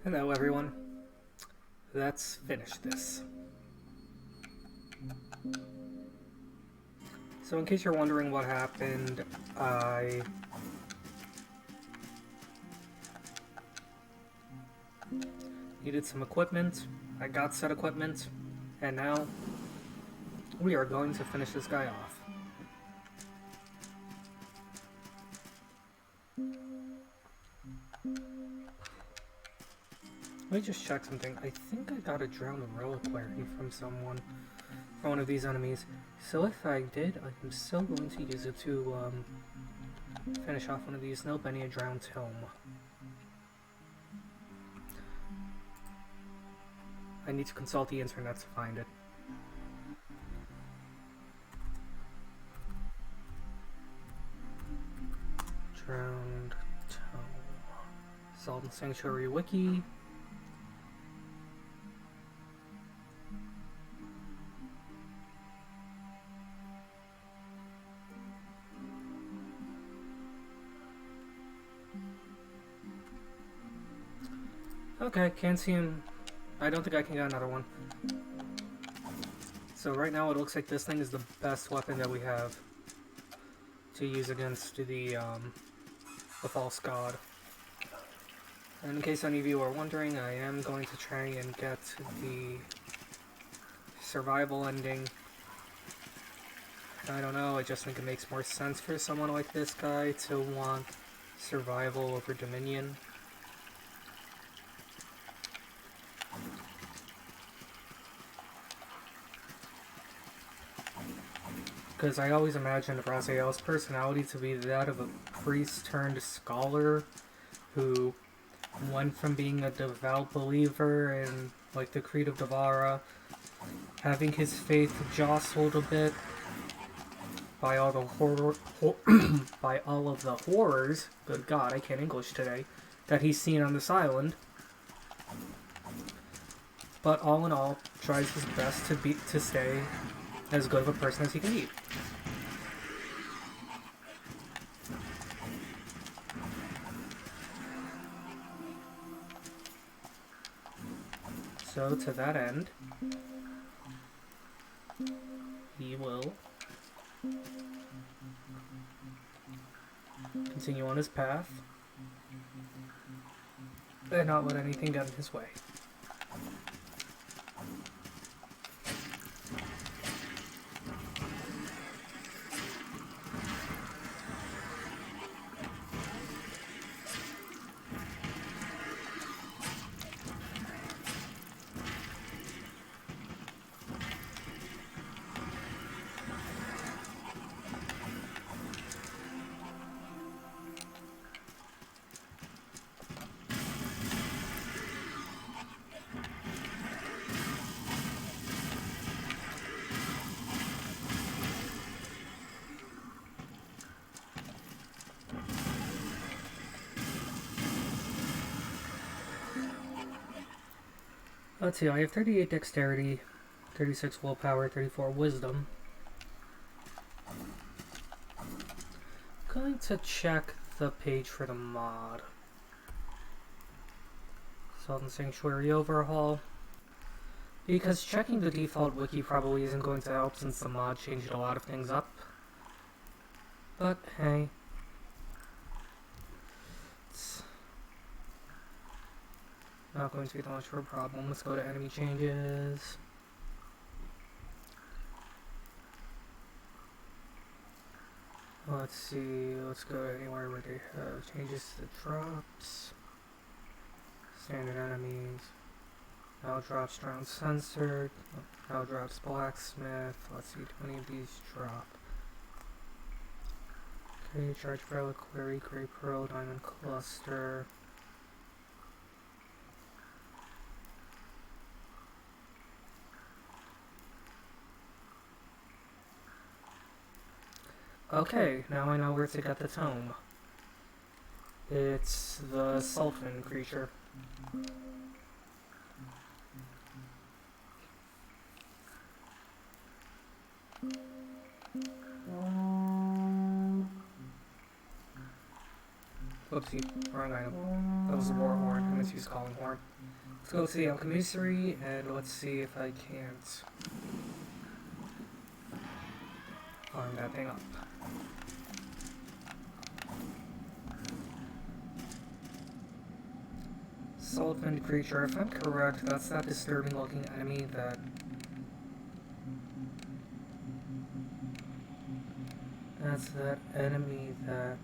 Hello everyone, let's finish this. So in case you're wondering what happened, I needed some equipment, I got said equipment, and now we are going to finish this guy off. Let me just check something. I think I got a drowned reliquary from someone, from one of these enemies. So if I did, I am still going to use it to finish off one of these. Nope, I need a drowned tome. I need to consult the internet to find it. Drowned tome. Salt and Sanctuary Wiki. Okay, can't see him. I don't think I can get another one. So right now it looks like this thing is the best weapon that we have to use against the false god. And in case any of you are wondering, I am going to try and get the survival ending. I don't know, I just think it makes more sense for someone like this guy to want survival over dominion. Because I always imagined Raziel's personality to be that of a priest turned scholar who went from being a devout believer in like the Creed of Devara, having his faith jostled a bit by all the by all of the horrors, good god, I can't English today, that he's seen on this island. But all in all, tries his best to stay as good of a person as he can be. So to that end, he will continue on his path and not let anything get in his way. Let's see, I have 38 dexterity, 36 willpower, 34 wisdom. I'm going to check the page for the mod. Salt and Sanctuary overhaul. Because checking the default wiki probably isn't going to help since the mod changed a lot of things up. But hey. It's not going to be that much of a problem. Let's go to enemy changes. Let's see, let's go anywhere where they have changes to the drops. Standard enemies. Now drops drown censored. Now drops blacksmith. Let's see, do any of these drop? Okay, charge reliquary, gray pearl, diamond cluster. Okay, now I know where to get the tome. It's the Sultan creature. Oopsie, wrong item. That was the war horn. I meant to use calling horn. Let's go to the alchemy and let's see if I can't farm that thing up. Saltwind creature. If I'm correct, that's that disturbing looking enemy that that's that enemy that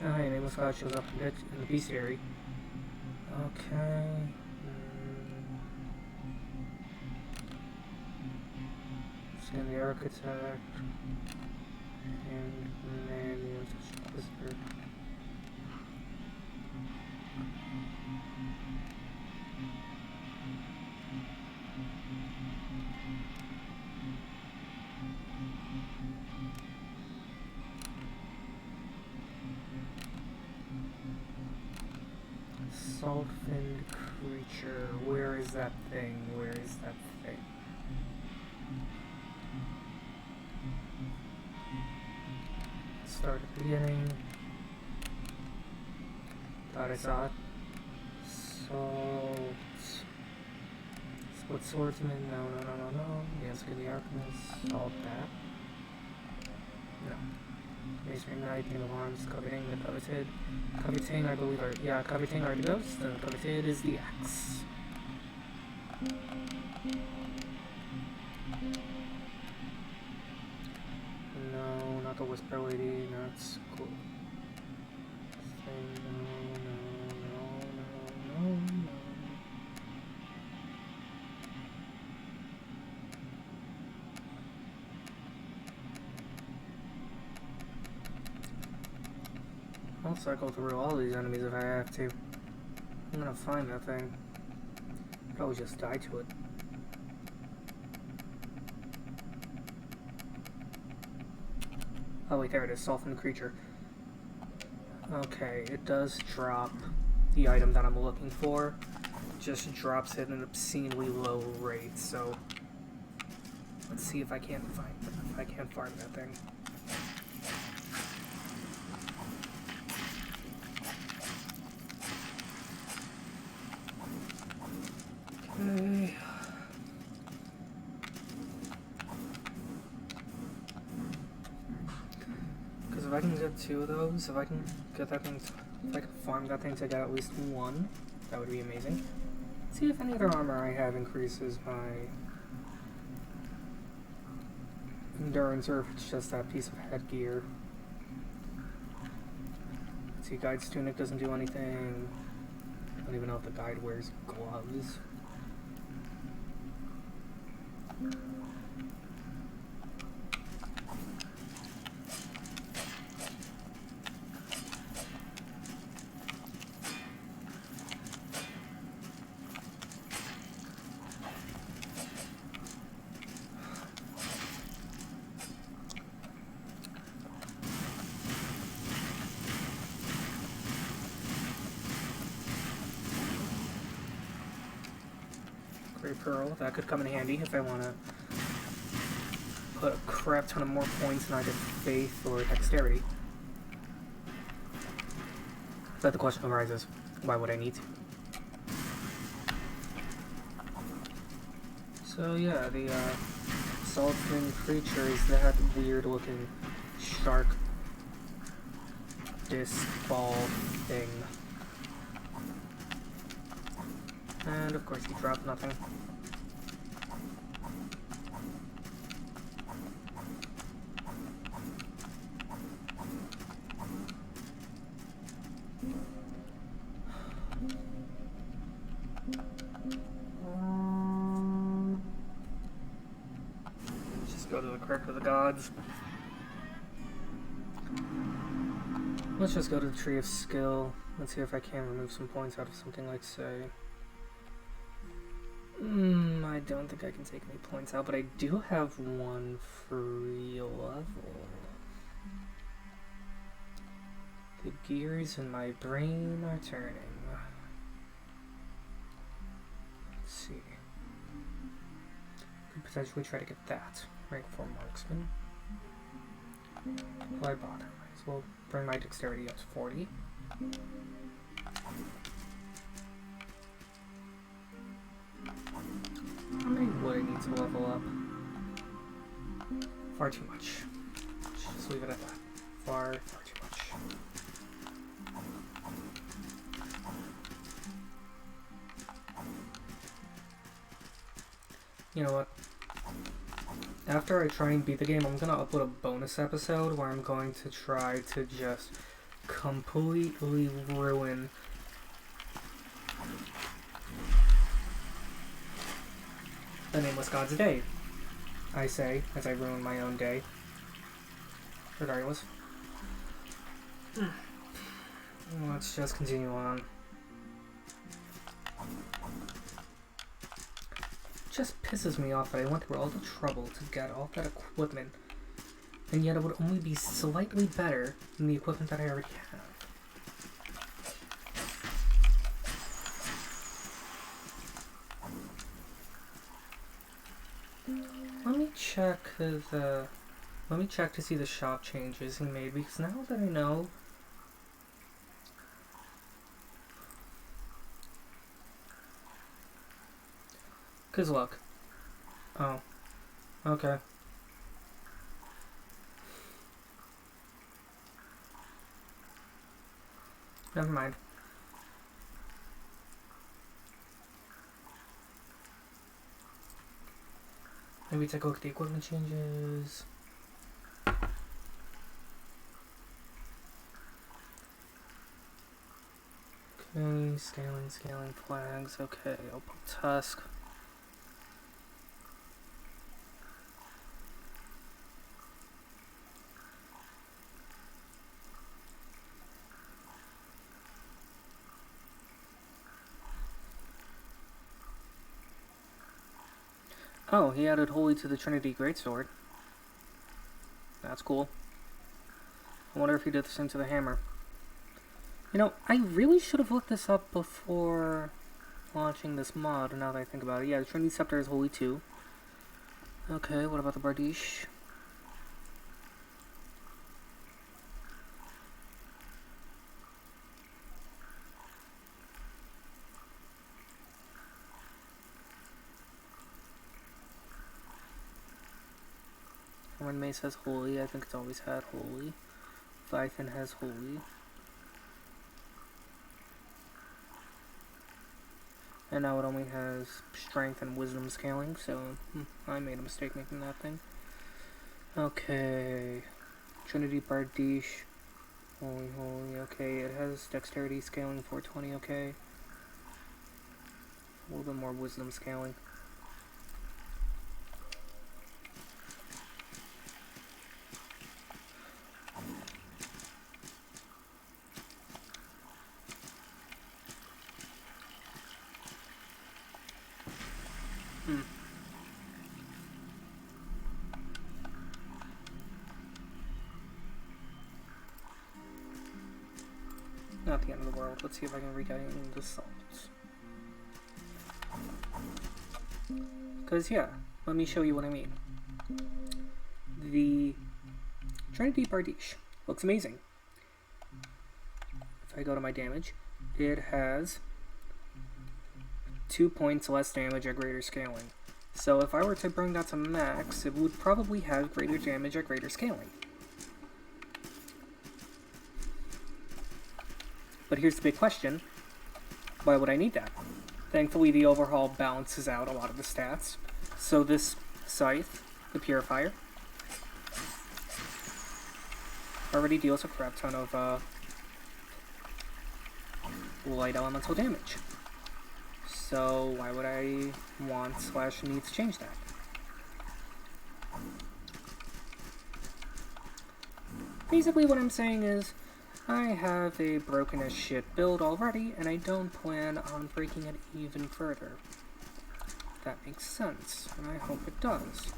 oh, hey, nameless god shows up in the bestiary. Okay. Scan the architect. And man, the Inquisitor. Saltwind creature. Where is that thing? Where is that thing? Start at the beginning. Thought I saw it. Split swordsman. No. Yes, get the alchemist. All that. No. Masonry Knight, King of Arms, coveting the coveted. Coveting, I believe, coveting are the ghosts, and coveted is the axe. No, not the Whisper Lady, not school. No. I'll cycle through all these enemies if I have to. I'm gonna find that thing. Probably just die to it. Oh wait, there it is, Saltwind creature. Okay, it does drop the item that I'm looking for. Just drops it at an obscenely low rate, so let's see if I can't farm that thing. Okay. Because if I can get 2 of those, if I can get that thing, if I can farm that thing to get at least 1, that would be amazing. See if any other armor I have increases my endurance, or if it's just that piece of headgear. See, Guide's tunic doesn't do anything. I don't even know if the guide wears gloves. Great Pearl, that could come in handy if I want to put a crap ton of more points in either faith or dexterity. But the question arises, why would I need to? So yeah, the Saltwind creature is that weird looking shark disc ball thing. And of course he dropped nothing. Let's just go to the Crypt of the Gods. Let's just go to the Tree of Skill. Let's see if I can remove some points out of something like, say... I don't think I can take any points out, but I do have 1 free level. The gears in my brain are turning. Let's see. potentially try to get that. Rank 4 marksman. Why bother? Might as well bring my dexterity up to 40. How many would I need to level up? Far too much. Just leave it at that. Far too much. You know what? After I try and beat the game, I'm gonna upload a bonus episode where I'm going to try to just completely ruin the Nameless God's day. I say, as I ruin my own day. Regardless. Let's just continue on. It just pisses me off that I went through all the trouble to get all that equipment, and yet it would only be slightly better than the equipment that I already have. Let me check to see the shop changes he made, because now that I know, cause look. Oh. Okay. Never mind. Maybe take a look at the equipment changes. Okay, scaling flags. Okay, open tusk. Oh, he added Holy to the Trinity Greatsword. That's cool. I wonder if he did the same to the hammer. You know, I really should have looked this up before launching this mod, now that I think about it. Yeah, the Trinity Scepter is Holy too. Okay, what about the Bardiche? When Mace has Holy, I think it's always had Holy. Leviathan has Holy. And now it only has Strength and Wisdom scaling, so I made a mistake making that thing. Okay. Trinity Bardiche. Holy, okay. It has Dexterity scaling 420, okay. A little bit more Wisdom scaling. Not the end of the world. Let's see if I can regain the salts. Because, yeah, let me show you what I mean. The Trinity Bardiche looks amazing. If I go to my damage, it has 2 points less damage at greater scaling. So if I were to bring that to max, it would probably have greater damage at greater scaling. But here's the big question, why would I need that? Thankfully the overhaul balances out a lot of the stats. So this Scythe, the Purifier, already deals a crap ton of light elemental damage. So why would I want / need to change that? Basically what I'm saying is, I have a broken as shit build already, and I don't plan on breaking it even further. That makes sense, and I hope it does.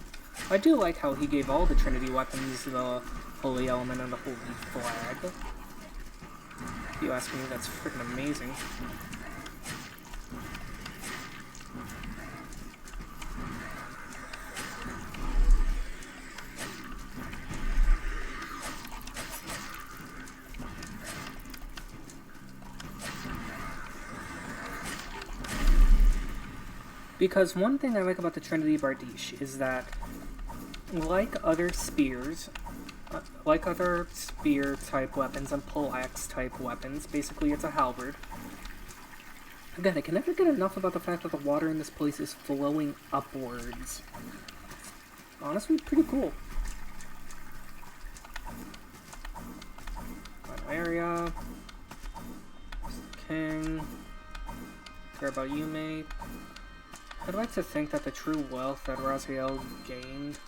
I do like how he gave all the Trinity weapons the Holy Element and the Holy Flag. If you ask me, that's freaking amazing. Because one thing I like about the Trinity Bardiche is that, like other spears, like other spear-type weapons and pole-axe-type weapons, basically it's a halberd. Again, I can never get enough about the fact that the water in this place is flowing upwards. Honestly, pretty cool. Final area. King. Care about you, mate. I'd like to think that the true wealth that Raziel gained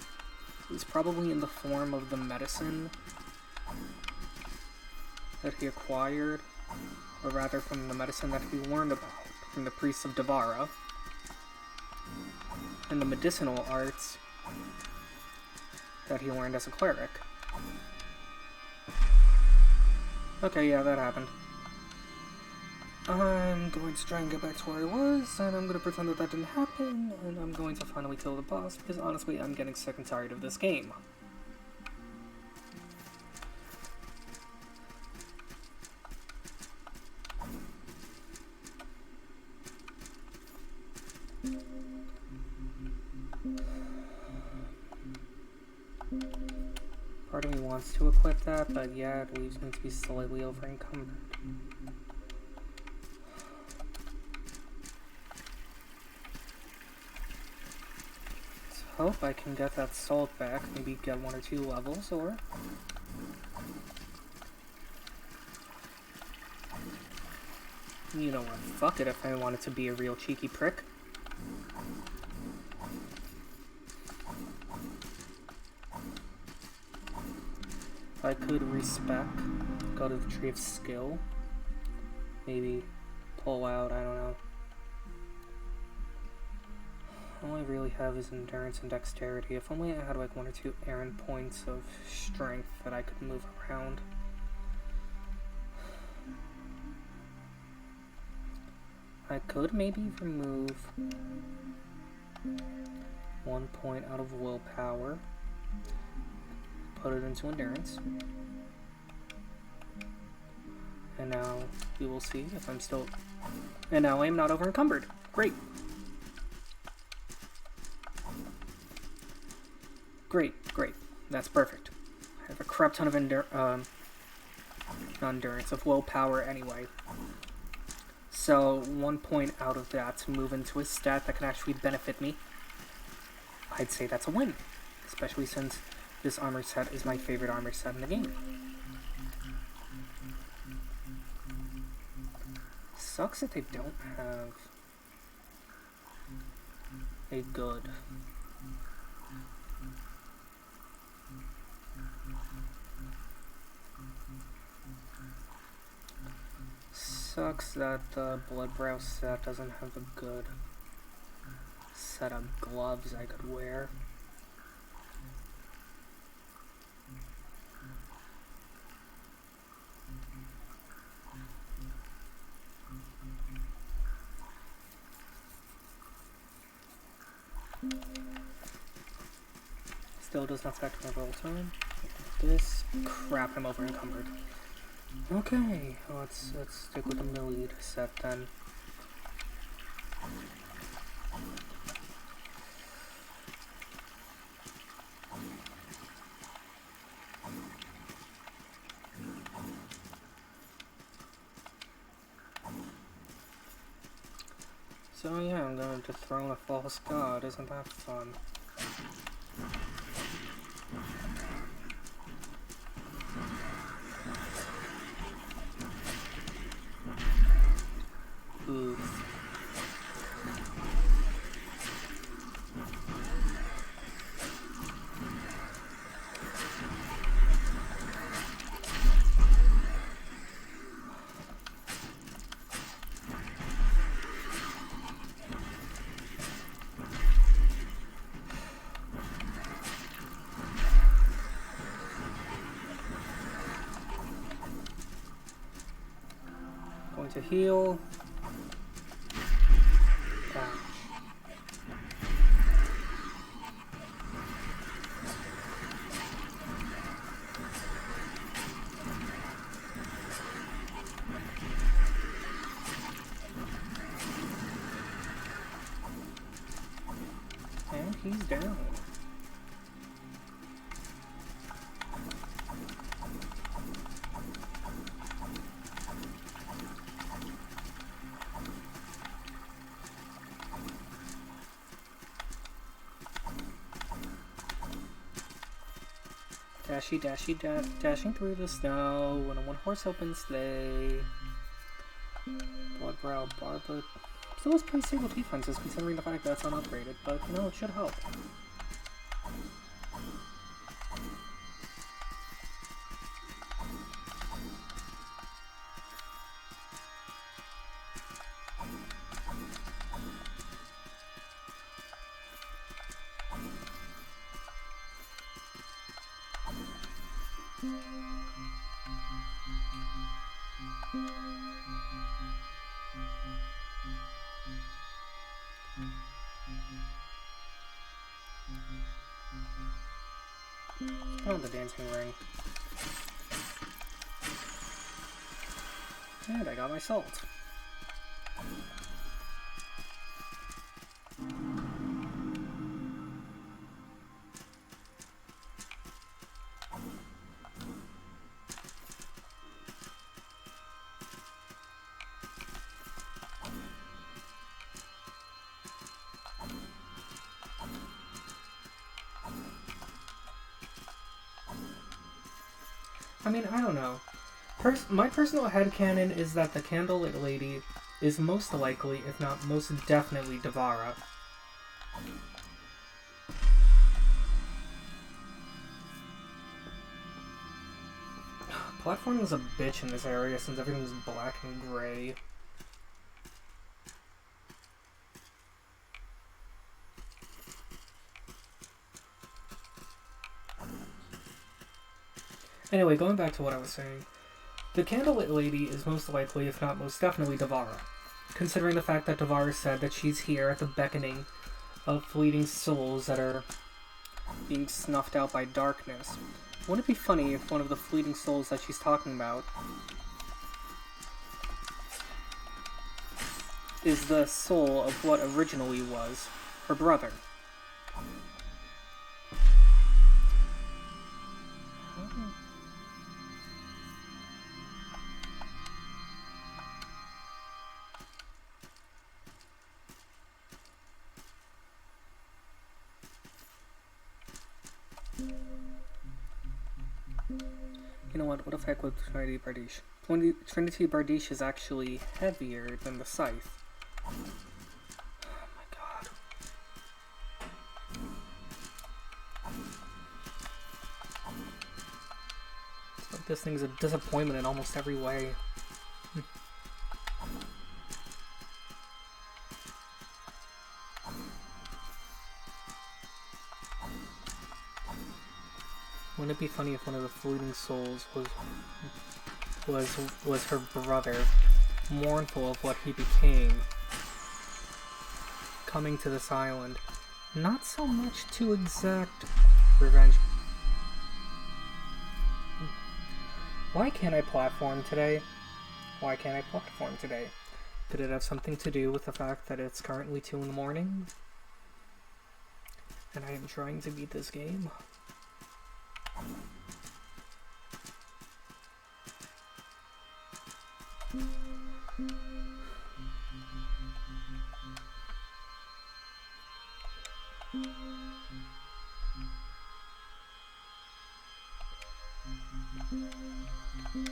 is probably in the form of the medicine that he acquired, or rather from the medicine that he learned about from the priests of Devara, and the medicinal arts that he learned as a cleric. Okay, yeah, that happened. I'm going to try and get back to where I was, and I'm going to pretend that that didn't happen, and I'm going to finally kill the boss, because honestly, I'm getting sick and tired of this game. Part of me wants to equip that, but yeah, it leaves me to be slightly over-encumbered. Let's hope I can get that salt back, maybe get 1 or 2 levels, or... You know what, fuck it if I wanted to be a real cheeky prick. I could respec, go to the Tree of Skill, maybe pull out, I don't know. All I really have is endurance and dexterity. If only I had like 1 or 2 errand points of strength that I could move around. I could maybe remove 1 point out of willpower. Put it into endurance. And now we will see if I'm still... And now I am not over encumbered. Great. Great. That's perfect. I have a crap ton of not endurance, of willpower anyway. So 1 point out of that to move into a stat that can actually benefit me. I'd say that's a win. Especially since this armor set is my favorite armor set in the game. Sucks that they don't have a good sucks that the Bloodbrow set doesn't have a good set of gloves I could wear. Still does not affect my roll time. This crap, I'm over encumbered. Okay, let's stick with the Milled set then. So yeah, I'm going to dethrone a false god. Isn't that fun? Oof. Going to heal. he's down. Dashy, dashy, dashing through the snow in a one-horse open sleigh. Bloodbrow, Barba. Still has pretty stable defenses considering the fact that it's unupgraded, but you know, it should help. Put on the dancing ring. And I got my salt. I mean, I don't know. My personal headcanon is that the Candlelit Lady is most likely, if not most definitely, Devara. Platforming is a bitch in this area since everything's black and gray. Anyway, going back to what I was saying. The Candlelit Lady is most likely, if not most definitely, Devara. Considering the fact that Devara said that she's here at the beckoning of fleeting souls that are being snuffed out by darkness. Wouldn't it be funny if one of the fleeting souls that she's talking about is the soul of what originally was her brother? You know what if I equip Trinity Bardiche? Trinity Bardiche is actually heavier than the Scythe. Oh my god. It's like this thing's a disappointment in almost every way. Wouldn't it be funny if one of the fleeting souls was her brother, mournful of what he became, coming to this island, not so much to exact revenge. Why can't I platform today? Why can't I platform today? Could it have something to do with the fact that it's currently 2 in the morning? And I am trying to beat this game?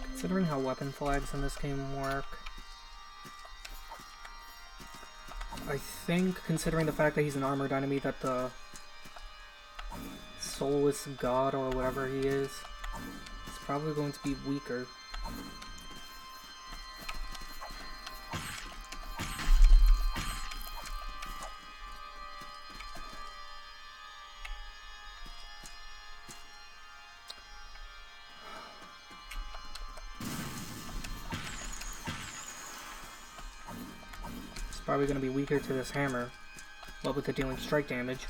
Considering how weapon flags in this game work, I think, considering the fact that he's an armored enemy, that the soulless god or whatever he is probably going to be weaker. It's probably going to be weaker to this hammer, what with it dealing strike damage.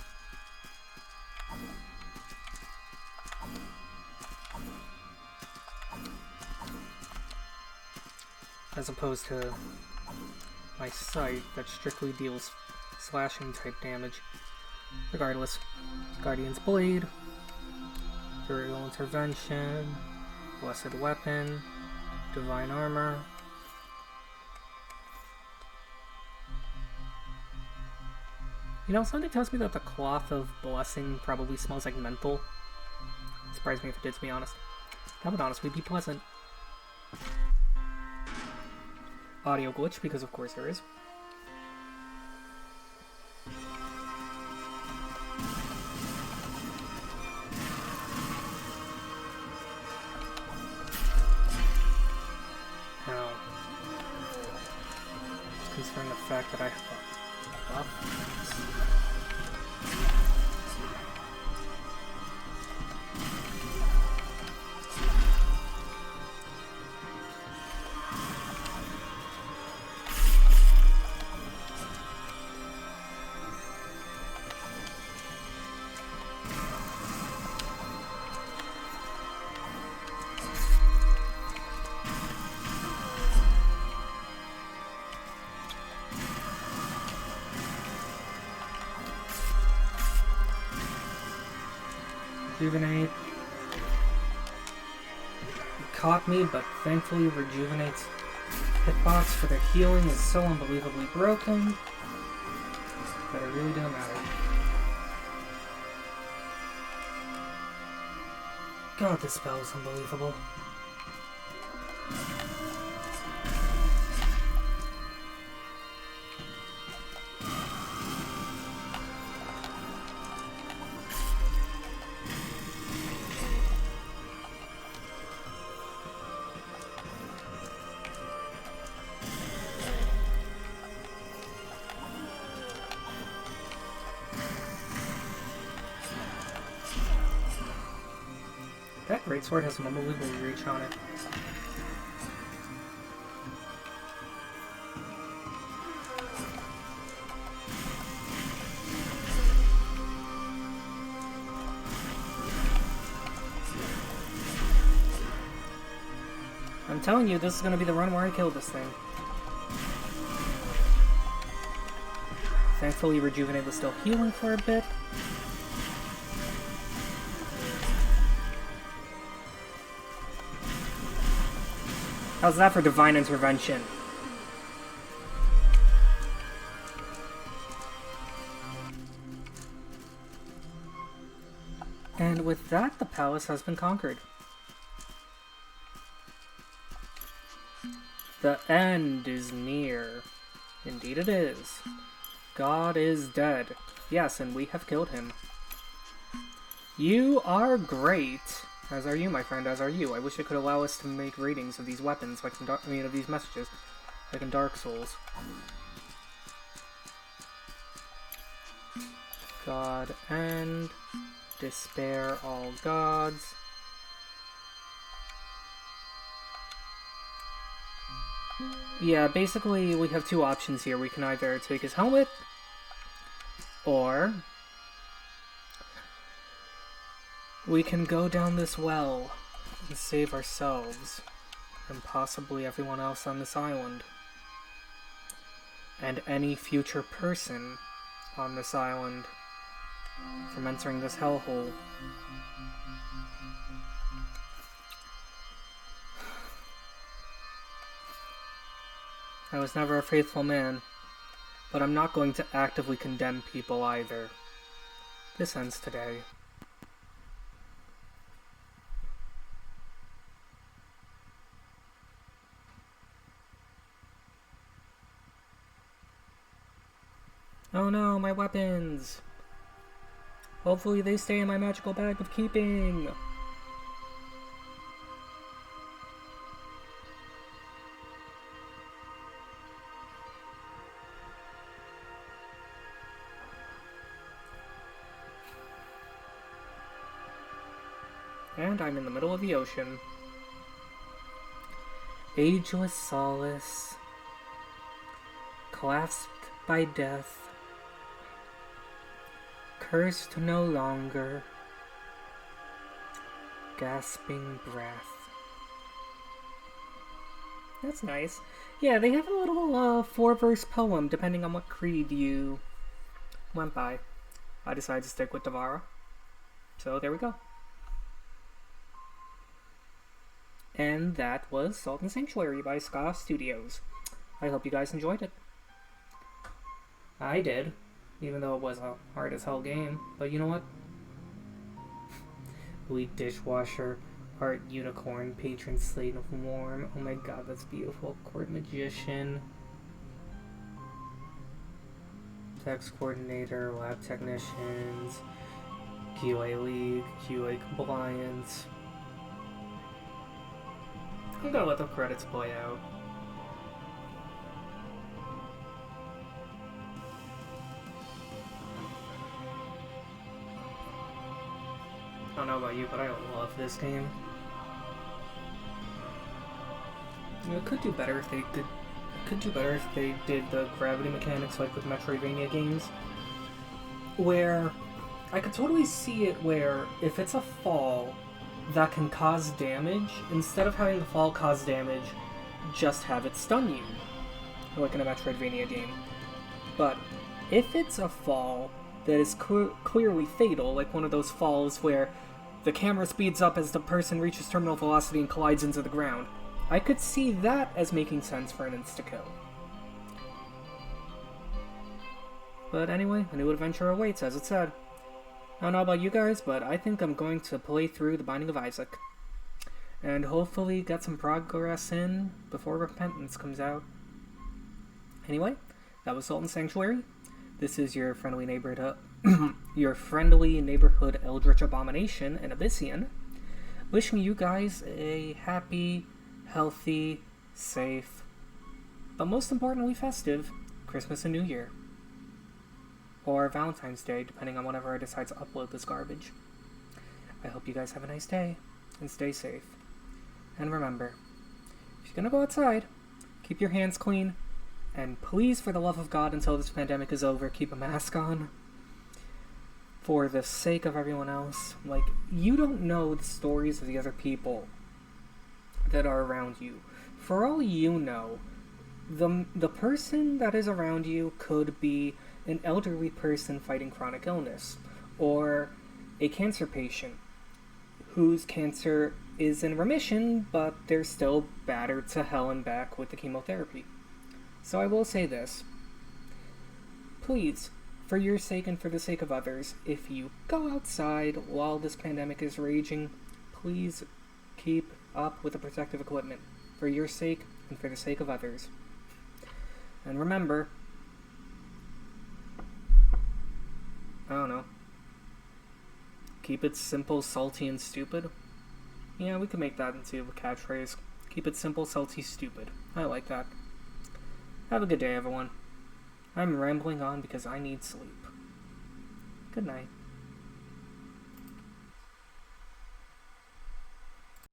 As opposed to my scythe that strictly deals slashing type damage. Regardless. Guardian's Blade. Burial Intervention. Blessed Weapon. Divine Armor. You know, something tells me that the Cloth of Blessing probably smells like menthol. Surprise me if it did, to be honest. That would honestly be pleasant. Audio glitch, because of course there is. Now, considering the fact that I have a buff. Rejuvenate. It caught me, but thankfully Rejuvenate's hitbox for their healing is so unbelievably broken that it really doesn't matter. God, this spell is unbelievable. That greatsword has an unbelievable reach on it. I'm telling you, this is going to be the run where I kill this thing. Thankfully, Rejuvenate was still healing for a bit. How's that for Divine Intervention? And with that, the palace has been conquered. The end is near. Indeed it is. God is dead. Yes, and we have killed him. You are great. As are you, my friend, as are you. I wish it could allow us to make ratings of these weapons, like in of these messages, like in Dark Souls. God end. Despair all gods. Yeah, basically we have two options here. We can either take his helmet, or we can go down this well and save ourselves, and possibly everyone else on this island, and any future person on this island from entering this hellhole. I was never a faithful man, but I'm not going to actively condemn people either. This ends today. Oh no, my weapons! Hopefully they stay in my magical bag of keeping! And I'm in the middle of the ocean. Ageless solace, clasped by death, cursed no longer, gasping breath. That's nice. Yeah, they have a little 4-verse poem, depending on what creed you went by. I decided to stick with Devara. So there we go. And that was Salt and Sanctuary by Ska Studios. I hope you guys enjoyed it. I did, even though it was a hard as hell game. But you know what? Elite Dishwasher, Art Unicorn, Patron Slate of Warm. Oh my god, that's beautiful. Court Magician. Text Coordinator, Lab Technicians, QA League, QA Compliance. I'm gonna let the credits play out. I don't know about you, but I love this game. It could do better if they did. It could do better if they did the gravity mechanics like with Metroidvania games, where I could totally see it where if it's a fall that can cause damage, instead of having the fall cause damage, just have it stun you, like in a Metroidvania game. But if it's a fall that is clearly fatal, like one of those falls where the camera speeds up as the person reaches terminal velocity and collides into the ground, I could see that as making sense for an insta-kill. But anyway, a new adventure awaits, as it said. I don't know about you guys, but I think I'm going to play through The Binding of Isaac. And hopefully get some progress in before Repentance comes out. Anyway, that was Salt and Sanctuary. This is your friendly neighborhood, Eldritch Abomination and Abyssian, wishing you guys a happy, healthy, safe, but most importantly festive Christmas and New Year. Or Valentine's Day, depending on whenever I decide to upload this garbage. I hope you guys have a nice day, and stay safe. And remember, if you're gonna go outside, keep your hands clean, and please, for the love of God, until this pandemic is over, keep a mask on. For the sake of everyone else. Like, you don't know the stories of the other people that are around you. For all you know, the person that is around you could be an elderly person fighting chronic illness, or a cancer patient whose cancer is in remission, but they're still battered to hell and back with the chemotherapy. So I will say this. Please, for your sake and for the sake of others, if you go outside while this pandemic is raging, please keep up with the protective equipment, for your sake and for the sake of others. And remember, I don't know, keep it simple, salty, and stupid. Yeah, we can make that into a catchphrase. Keep it simple, salty, stupid. I like that. Have a good day, everyone. I'm rambling on because I need sleep. Good night.